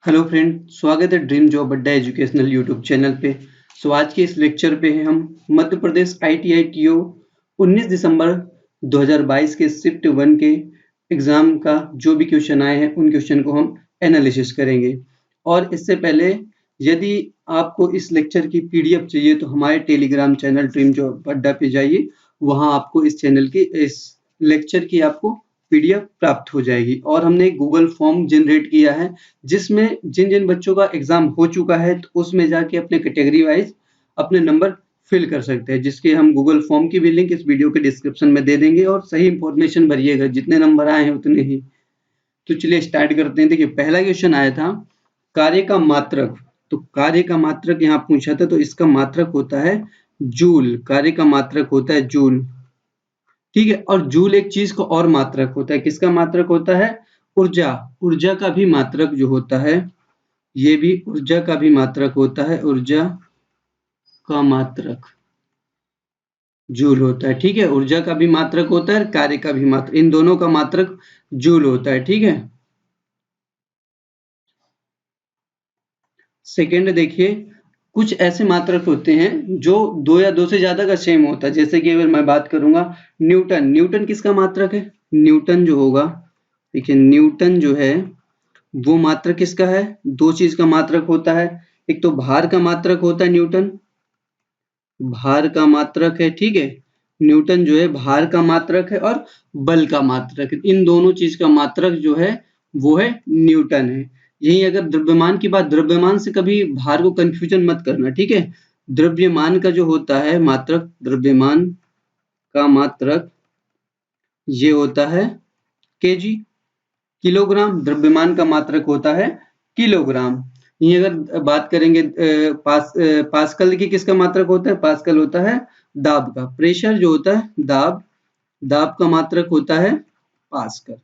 Hello friend, स्वागत है dream job अड्डा एजुकेशनल यूट्यूब चैनल पे। आज के इस लेक्चर पे हैं हम मध्य प्रदेश आईटीआई टीओ 19 दिसंबर 2022 के शिफ्ट 1 के एग्जाम का जो भी क्वेश्चन आए हैं उन क्वेश्चन को हम एनालिसिस करेंगे। और इससे पहले यदि आपको इस लेक्चर की पीडीएफ चाहिए तो हमारे टेलीग्राम चैनल ड्रीम जॉब अड्डा पे जाइए, वहाँ आपको इस चैनल की इस लेक्चर की आपको पीडीएफ प्राप्त हो जाएगी। और हमने एक गूगल फॉर्म जनरेट किया है जिसमें जिन बच्चों का एग्जाम हो चुका है तो उसमें जाके अपने कैटेगरी वाइज अपने नंबर फिल कर सकते हैं, जिसके हम गूगल फॉर्म की भी लिंक इस वीडियो के डिस्क्रिप्शन में दे देंगे। और सही इंफॉर्मेशन भरिएगा, जितने नंबर आए हैं उतने ही। तो चलिए स्टार्ट करते हैं। देखिए, पहला क्वेश्चन आया था कार्य का मात्रक। तो कार्य का मात्रक यहाँ पूछा था, तो इसका मात्रक होता है जूल। कार्य का मात्रक होता है जूल, ठीक है। और जूल एक चीज का और मात्रक होता है। किसका मात्रक होता है? ऊर्जा। ऊर्जा का भी मात्रक जो होता है, ये भी ऊर्जा का भी मात्रक होता है। ऊर्जा का मात्रक जूल होता है, ठीक है। ऊर्जा का भी मात्रक होता है, कार्य का भी मात्रक, इन दोनों का मात्रक जूल होता है, ठीक है। सेकेंड देखिए, कुछ ऐसे मात्रक होते हैं जो दो या दो से ज्यादा का सेम होता है। जैसे कि अगर मैं बात करूंगा न्यूटन। न्यूटन किसका मात्रक है? न्यूटन जो होगा, देखिए न्यूटन जो है वो मात्रक किसका है? दो चीज का मात्रक होता है। एक तो भार का मात्रक होता है न्यूटन, भार का मात्रक है, ठीक है। न्यूटन जो है भार का मात्रक है और बल का मात्रक है। इन दोनों चीज का मात्रक जो है वो है न्यूटन है। यही अगर द्रव्यमान की बात, द्रव्यमान से कभी भार को कंफ्यूजन मत करना, ठीक है। द्रव्यमान का जो होता है मात्रक, द्रव्यमान का मात्रक ये होता है केजी, किलोग्राम। द्रव्यमान का मात्रक होता है किलोग्राम। ये अगर बात करेंगे पास्कल की, किसका मात्रक होता है? पास्कल होता है दाब का। प्रेशर जो होता है दाब, दाब का मात्रक होता है पास्कल।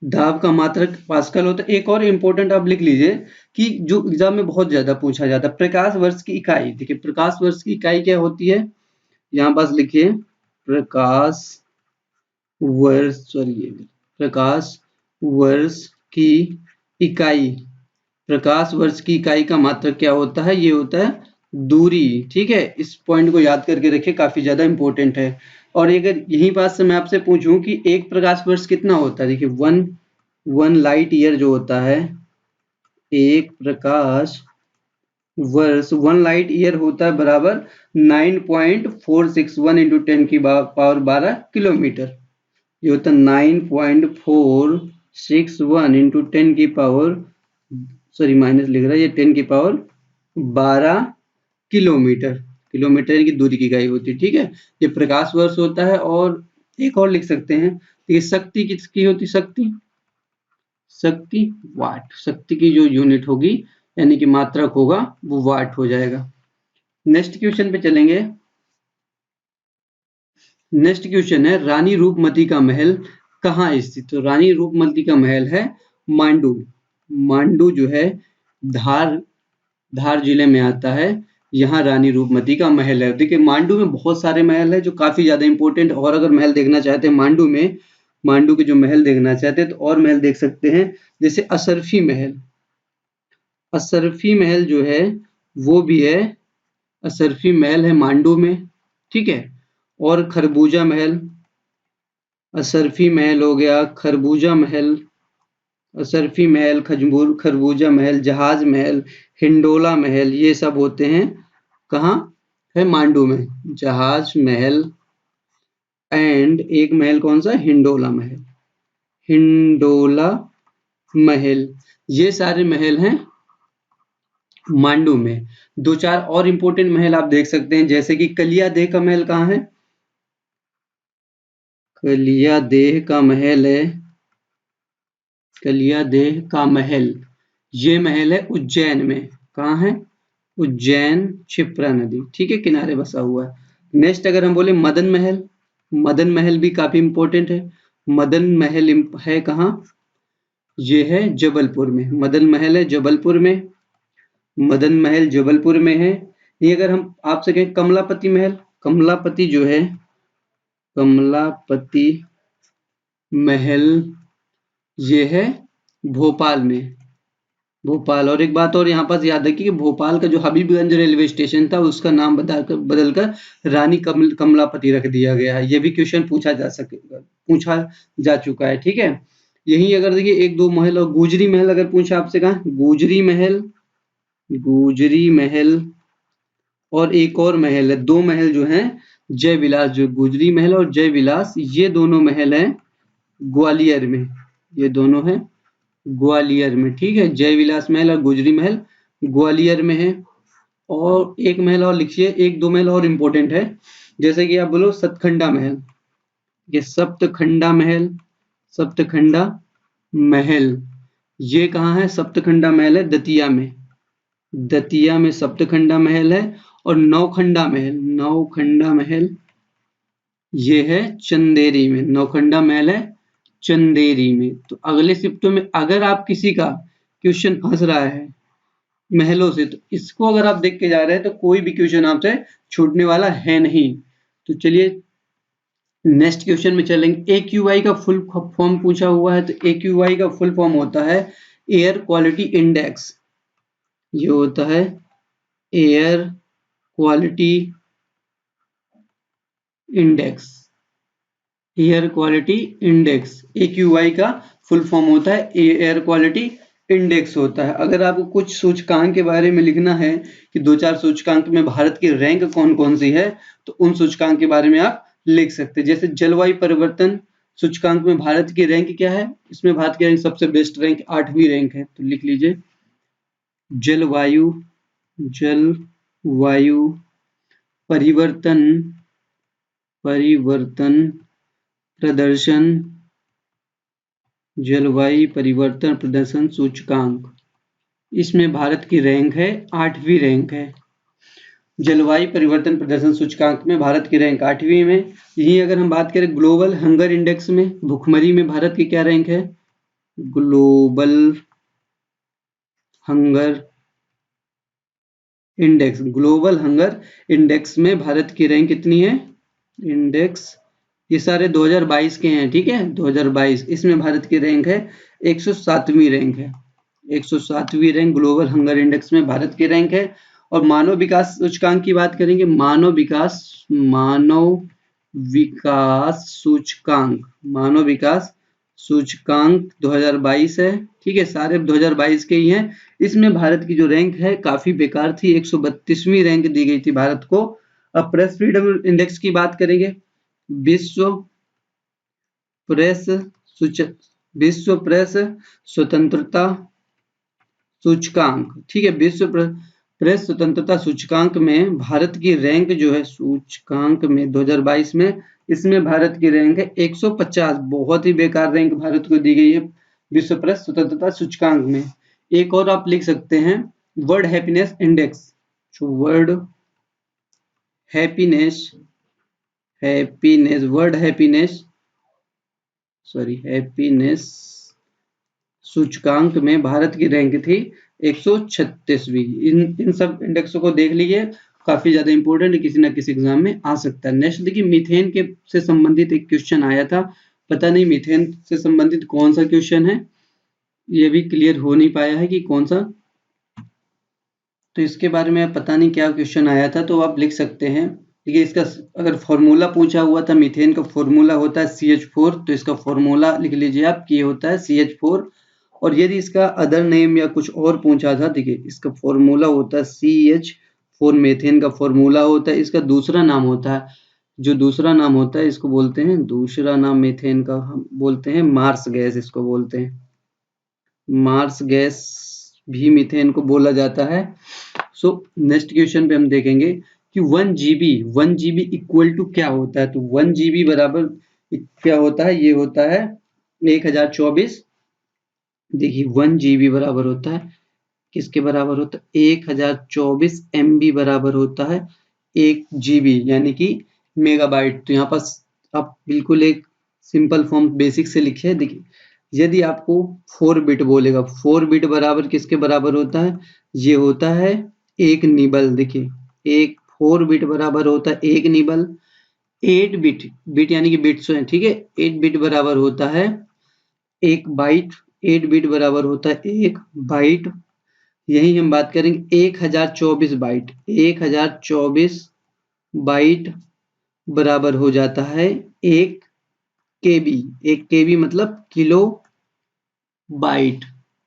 दाब का मात्रक पास्कल होता है। एक और इम्पोर्टेंट आप लिख लीजिए कि जो एग्जाम में बहुत ज्यादा पूछा जाता है, प्रकाश वर्ष की इकाई। देखिए, प्रकाश वर्ष की इकाई क्या होती है? यहाँ पास लिखिए प्रकाश वर्ष, प्रकाश वर्ष की इकाई। प्रकाश वर्ष की इकाई का मात्रक क्या होता है? ये होता है दूरी, ठीक है। इस पॉइंट को याद करके रखिए, काफी ज्यादा इंपॉर्टेंट है। और अगर यही बात से मैं आपसे पूछूं कि एक प्रकाश वर्ष कितना होता है, देखिए वन लाइट ईयर जो होता है, एक प्रकाश वर्ष, वन लाइट ईयर होता है बराबर 9.461 इंटू 10 की पावर 12 किलोमीटर। ये होता है 9.461 इंटू 10 की पावर, सॉरी माइनस लिख रहा है, ये 10 की पावर 12 किलोमीटर। किलोमीटर यानी कि दूरी की इकाई होती है, ठीक है। ये प्रकाश वर्ष होता है। और एक और लिख सकते हैं, ये शक्ति किसकी होती? शक्ति, शक्ति वाट। शक्ति की जो यूनिट होगी यानी कि मात्रक होगा वो वाट हो जाएगा। नेक्स्ट क्वेश्चन पे चलेंगे। नेक्स्ट क्वेश्चन है रानी रूपमती का महल कहाँ स्थित? तो रानी रूपमती का महल है मांडू। मांडू जो है धार जिले में आता है। यहाँ रानी रूपमती का महल है। देखिए, मांडू में बहुत सारे महल है जो काफी ज्यादा इंपॉर्टेंट। और अगर महल देखना चाहते हैं मांडू में, मांडू के जो महल देखना चाहते हैं तो और महल देख सकते हैं, जैसे असरफी महल। असरफी महल जो है वो भी है, असरफी महल है मांडू में, ठीक है। और खरबूजा महल, असरफी महल हो गया, खरबूजा महल, असरफी महल, खरबूजा महल, जहाज महल, हिंडोला महल, ये सब होते हैं कहाँ? है मांडू में। जहाज महल एंड एक महल कौन सा? हिंडोला महल। हिंडोला महल, ये सारे महल हैं मांडू में। दो चार और इंपॉर्टेंट महल आप देख सकते हैं, जैसे कि कलियादेह का महल कहाँ है? कलियादेह का महल है, कलियादेह का महल, ये महल है उज्जैन में। कहाँ है? उज्जैन, क्षिप्रा नदी, ठीक है, किनारे बसा हुआ है। नेक्स्ट अगर हम बोले मदन महल, मदन महल भी काफी इंपॉर्टेंट है। मदन महल है कहाँ? ये है जबलपुर में। मदन महल है जबलपुर में, मदन महल जबलपुर में है। ये अगर हम आपसे कहें कमलापति महल, कमलापति जो है, कमलापति महल ये है भोपाल में, भोपाल। और एक बात और यहाँ पास याद रखिए कि भोपाल का जो हबीबगंज रेलवे स्टेशन था उसका नाम बदलकर रानी कमलापति रख दिया गया है। ये भी क्वेश्चन पूछा जा चुका है, ठीक है। यही अगर देखिए एक दो महल और गुजरी महल अगर पूछा आपसे, कहा गुजरी महल और एक और महल है, दो महल जो हैं जय विलास, जो गुजरी महल और जय विलास, ये दोनों महल हैं ग्वालियर में, ये दोनों हैं ग्वालियर में, ठीक है। जय विलास महल और गुजरी महल ग्वालियर में है। और एक महल और लिखिए, एक दो महल और इम्पोर्टेंट है, जैसे कि आप बोलो सतखंडा महल, ये सप्तखंडा महल ये कहाँ है? सप्तखंडा महल है दतिया में, दतिया में सप्तखंडा महल है। और नौखंडा महल ये है चंदेरी में, नौखंडा महल है चंदेरी में। तो अगले शिफ्टों में अगर आप किसी का क्वेश्चन फंस रहा है महलों से, तो इसको अगर आप देख के जा रहे हैं तो कोई भी क्वेश्चन आपसे छूटने वाला है नहीं। तो चलिए नेक्स्ट क्वेश्चन में चलेंगे। AQI का फुल फॉर्म पूछा हुआ है, तो AQI का फुल फॉर्म होता है एयर क्वालिटी इंडेक्स। ये होता है air quality index, air quality index. AQI का फुल फॉर्म होता है एयर क्वालिटी इंडेक्स होता है। अगर आपको कुछ सूचकांक के बारे में लिखना है कि दो चार सूचकांक में भारत की रैंक कौन कौन सी है, तो उन सूचकांक के बारे में आप लिख सकते हैं। जैसे जलवायु परिवर्तन सूचकांक में भारत की रैंक क्या है? इसमें भारत की रैंक सबसे बेस्ट रैंक 8वीं रैंक है, तो लिख लीजिए जलवायु परिवर्तन प्रदर्शन, जलवायु परिवर्तन प्रदर्शन सूचकांक, इसमें भारत की रैंक है 8वीं रैंक है। जलवायु परिवर्तन प्रदर्शन सूचकांक में भारत की रैंक 8वीं में। यही अगर हम बात करें ग्लोबल हंगर इंडेक्स में, भुखमरी में भारत की क्या रैंक है? ग्लोबल हंगर इंडेक्स में भारत की रैंक कितनी है? इंडेक्स ये सारे 2022 के हैं, ठीक है, 2022। इसमें भारत की रैंक है 107वीं रैंक है, 107वीं रैंक ग्लोबल हंगर इंडेक्स में भारत की रैंक है। और मानव विकास सूचकांक की बात करेंगे, मानव विकास सूचकांक 2022 है, ठीक है, सारे 2022 के ही हैं। इसमें भारत की जो रैंक है काफी बेकार थी, 132वीं रैंक दी गई थी भारत को। अब प्रेस फ्रीडम इंडेक्स की बात करेंगे, विश्व प्रेस स्वतंत्रता सूचकांक, ठीक है, विश्व प्रेस स्वतंत्रता सूचकांक में भारत की रैंक जो है सूचकांक में 2022 में, इसमें भारत की रैंक है 150, बहुत ही बेकार रैंक भारत को दी गई है विश्व प्रेस स्वतंत्रता सूचकांक में। एक और आप लिख सकते हैं world happiness index, world happiness सूचकांक में भारत की रैंक थी 136वीं। इन सब इंडेक्सों को देख लीजिए, काफी ज्यादा इंपॉर्टेंट है, किसी ना किसी एग्जाम में आ सकता है। नेक्स्ट देखिए मीथेन के से संबंधित एक क्वेश्चन आया था, पता नहीं मीथेन से संबंधित कौन सा क्वेश्चन है, ये भी क्लियर हो नहीं पाया है कि कौन सा, तो इसके बारे में पता नहीं क्या क्वेश्चन आया था, तो आप लिख सकते हैं। देखिए इसका अगर फॉर्मूला पूछा हुआ था, मीथेन का फॉर्मूला होता है CH4, तो इसका फॉर्मूला लिख लीजिए आप कि ये होता है CH4। और यदि इसका अदर नेम या कुछ और पूछा था, देखिए इसका फॉर्मूला होता है CH4, मीथेन का फॉर्मूला होता है। इसका दूसरा नाम होता है, जो दूसरा नाम होता है इसको बोलते हैं, दूसरा नाम मीथेन का हम बोलते हैं मार्स गैस, इसको बोलते हैं मार्स गैस भी मीथेन को बोला जाता है। सो नेक्स्ट क्वेश्चन पे हम देखेंगे कि 1 GB इक्वल टू क्या होता है। तो 1 GB बराबर क्या होता है? ये होता है 1024। देखिए 1 GB बराबर होता है किसके बराबर होता है? 1024 MB बराबर होता है 1 GB, यानी कि मेगाबाइट। तो यहाँ पर आप बिल्कुल एक सिंपल फॉर्म बेसिक से लिखिए। देखिए यदि आपको 4 बिट बोलेगा, 4 बिट बराबर किसके बराबर होता है? ये होता है 1 निबल। देखिए एक 4 बिट बराबर होता है 1 निबल। 8 बिट यानी कि बिट्स हैं, ठीक है, 8 बिट बराबर होता है 1 बाइट। 8 बिट बराबर होता है 1 बाइट। यही हम बात करेंगे 1024 बाइट। 1024 बाइट बराबर हो जाता है 1 केबी। 1 केबी मतलब किलो बाइट।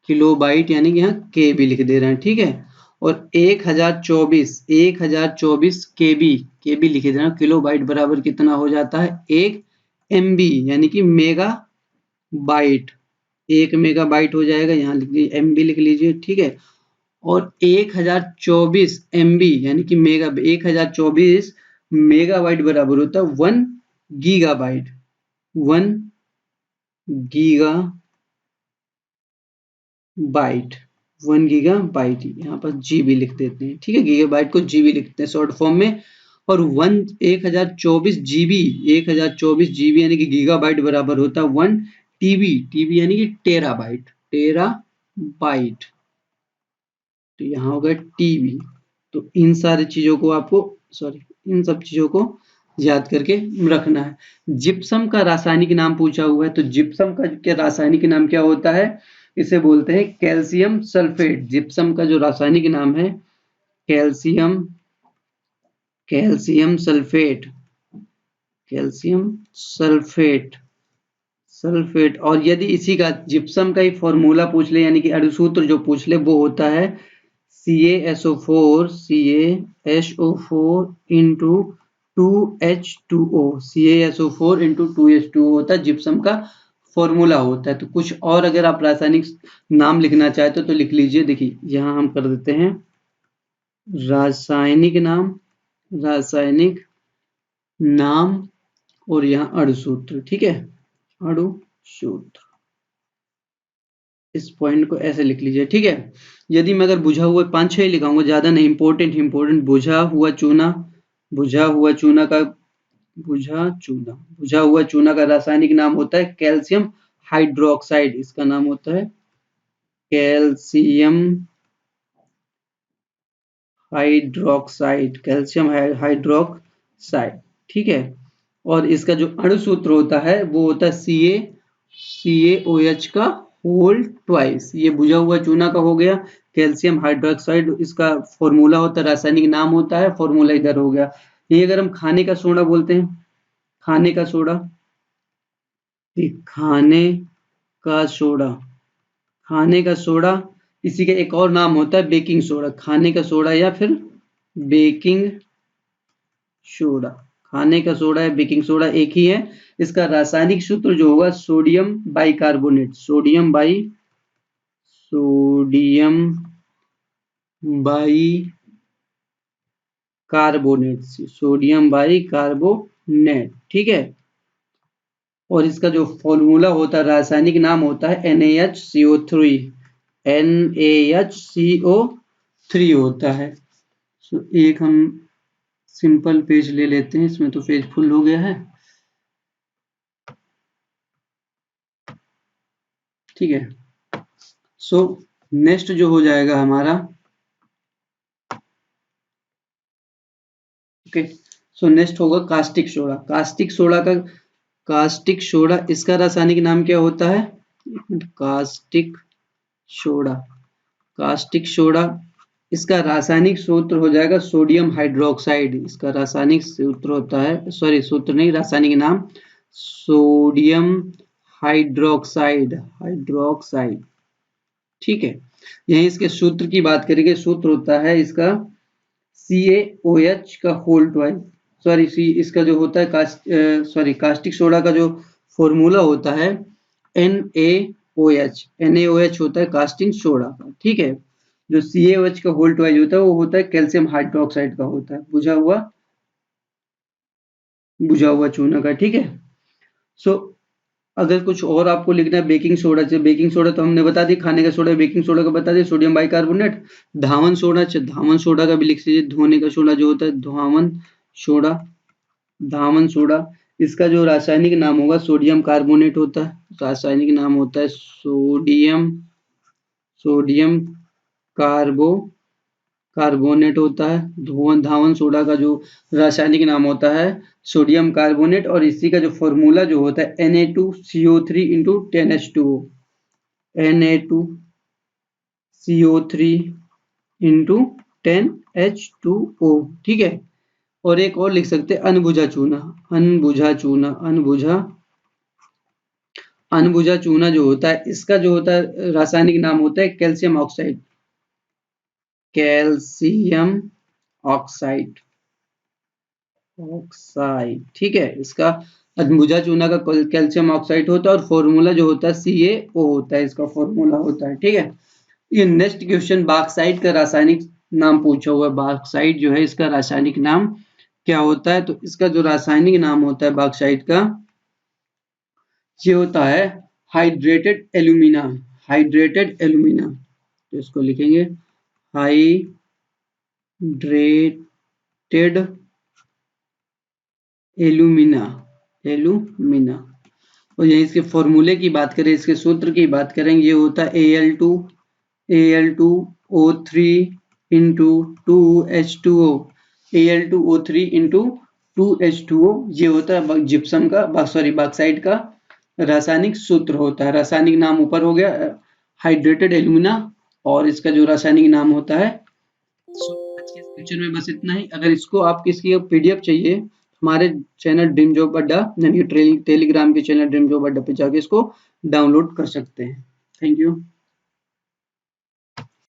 किलो बाइट यानी कि यहाँ केबी लिख दे रहे हैं, ठीक है। और 1024 केबी लिख दे रहे हैं। किलो बाइट बराबर कितना हो जाता है 1 एमबी यानी कि मेगा बाइट। 1 मेगा बाइट हो जाएगा, यहाँ लिख लीजिए एमबी लिख लीजिए, ठीक है। और 1024 एमबी यानी कि मेगा 1024 मेगाबाइट बराबर होता है 1 गीगाबाइट। 1 गीगाबाइट 1 गीगाबाइट यहाँ पर जीबी लिख देते हैं, ठीक है। गीगाबाइट को जीबी लिखते हैं शॉर्ट फॉर्म में। और 1024 जीबी 1024 जीबी यानी कि गीगाबाइट बराबर होता है 1 टीबी यानी कि टेराबाइट। तो यहाँ होगा टीबी। तो इन सारी चीजों को आपको इन सब चीजों को याद करके रखना है। जिप्सम का रासायनिक नाम पूछा हुआ है, तो जिप्सम का क्या रासायनिक नाम क्या होता है? इसे बोलते हैं कैल्शियम सल्फेट। जिप्सम का जो रासायनिक नाम है कैल्शियम सल्फेट। सल्फेट। और यदि इसी का जिप्सम का ही फॉर्मूला पूछ ले यानी कि अणुसूत्र जो पूछ ले वो होता है CaSO4 into 2H2O। CaSO4 into 2H2O होता है जिप्सम का फॉर्मूला होता है। तो कुछ और अगर आप रासायनिक नाम लिखना चाहते हो तो लिख लीजिए। देखिए यहाँ हम कर देते हैं रासायनिक नाम और यहाँ अणुसूत्र, ठीक है। अणुसूत्र इस पॉइंट को ऐसे लिख लीजिए, ठीक है। यदि मैं अगर बुझा हुआ 5-6 लिखाऊंगा, ज्यादा नहीं, इंपॉर्टेंट बुझा हुआ चूना का रासायनिक नाम होता है कैल्शियम हाइड्रोक्साइड। इसका नाम होता है कैल्शियम हाइड्रोक्साइड, ठीक है। और इसका जो अणुसूत्र होता है वो होता है CaOH का होल ट्वाइस। ये बुझा हुआ चूना का हो गया। कैल्शियम हाइड्रोक्साइड इसका फॉर्मूला होता है, रासायनिक नाम होता है, फॉर्मूला इधर हो गया। ये अगर हम खाने का सोडा बोलते हैं, खाने का सोडा, इसी का एक और नाम होता है बेकिंग सोडा। खाने का सोडा या फिर बेकिंग सोडा। खाने का सोडा या बेकिंग सोडा एक ही है। इसका रासायनिक सूत्र जो होगा सोडियम बाइकार्बोनेट। सोडियम बाइकार्बोनेट, ठीक है। और इसका जो फॉर्मूला होता है, रासायनिक नाम होता है NaHCO3 होता है। तो एक हम सिंपल पेज ले लेते हैं, इसमें तो पेज फुल हो गया है, ठीक है। सो नेक्स्ट जो हो जाएगा हमारा, ओके। सो नेक्स्ट होगा कास्टिक सोडा। कास्टिक सोडा इसका रासायनिक नाम क्या होता है? कास्टिक सोडा इसका रासायनिक सूत्र हो जाएगा सोडियम हाइड्रोक्साइड। इसका रासायनिक सूत्र होता है, रासायनिक नाम सोडियम हाइड्रोक्साइड, ठीक है। यहीं इसके सूत्र की बात करेंगे। सूत्र होता है इसका CaOH का होल ट्वाइस। इसका जो होता है कास्टिक सोडा का जो फॉर्मूला होता है NaOH होता है कास्टिक सोडा का, ठीक है। जो CaOH का होल ट्वाइस होता है वो होता है कैल्शियम हाइड्रोक्साइड का होता है, बुझा हुआ चूना का, ठीक है। सो अगर कुछ और आपको लिखना है बेकिंग सोडा तो हमने बता दी, खाने का सोडा बेकिंग सोडा का बता दिया, सोडियम बाइकार्बोनेट। धावन सोडा का भी लिख लीजिए। धोने का सोडा जो होता है धावन सोडा। इसका जो रासायनिक नाम होगा सोडियम कार्बोनेट होता है। रासायनिक नाम होता है सोडियम कार्बोनेट होता है। धावन सोडा का जो रासायनिक नाम होता है सोडियम कार्बोनेट। और इसी का जो फॉर्मूला जो होता है Na2CO3 into 10H2O। Na2CO3 into 10H2O, ठीक है। और एक और लिख सकते हैं अनबुझा चूना, अनबुझा चूना जो होता है, इसका जो होता है रासायनिक नाम होता है कैल्शियम ऑक्साइड, ठीक है। इसका अनबुझा चूना का कैल्शियम ऑक्साइड होता है और फॉर्मूला जो होता है CaO होता है, इसका फॉर्मूला होता है, ठीक है। ये नेक्स्ट क्वेश्चन बॉक्साइट का रासायनिक नाम पूछा हुआ है। बॉक्साइट जो है इसका रासायनिक नाम क्या होता है, तो इसका जो रासायनिक नाम होता है बॉक्साइट का, ये होता है हाइड्रेटेड एल्यूमिना, तो इसको लिखेंगे हाइड्रेटेड एल्यूमिना। और यही इसके फॉर्मूले की बात करें, इसके सूत्र की बात करेंगे, ये होता है Al2O3 into 2H2O, Al2O3 into 2H2O, ये होता है जिप्सम का बॉक्साइट का रासायनिक सूत्र होता है। रासायनिक नाम ऊपर हो गया हाइड्रेटेड एल्यूमिना, और इसका जो रासायनिक नाम होता है। आज के लेक्चर में बस इतना ही। अगर इसको आप किसी PDF चाहिए, हमारे चैनल ड्रीम जॉब अड्डा यानी टेलीग्राम के चैनल ड्रीम जॉब अड्डा पे जाके इसको डाउनलोड कर सकते हैं। Thank you.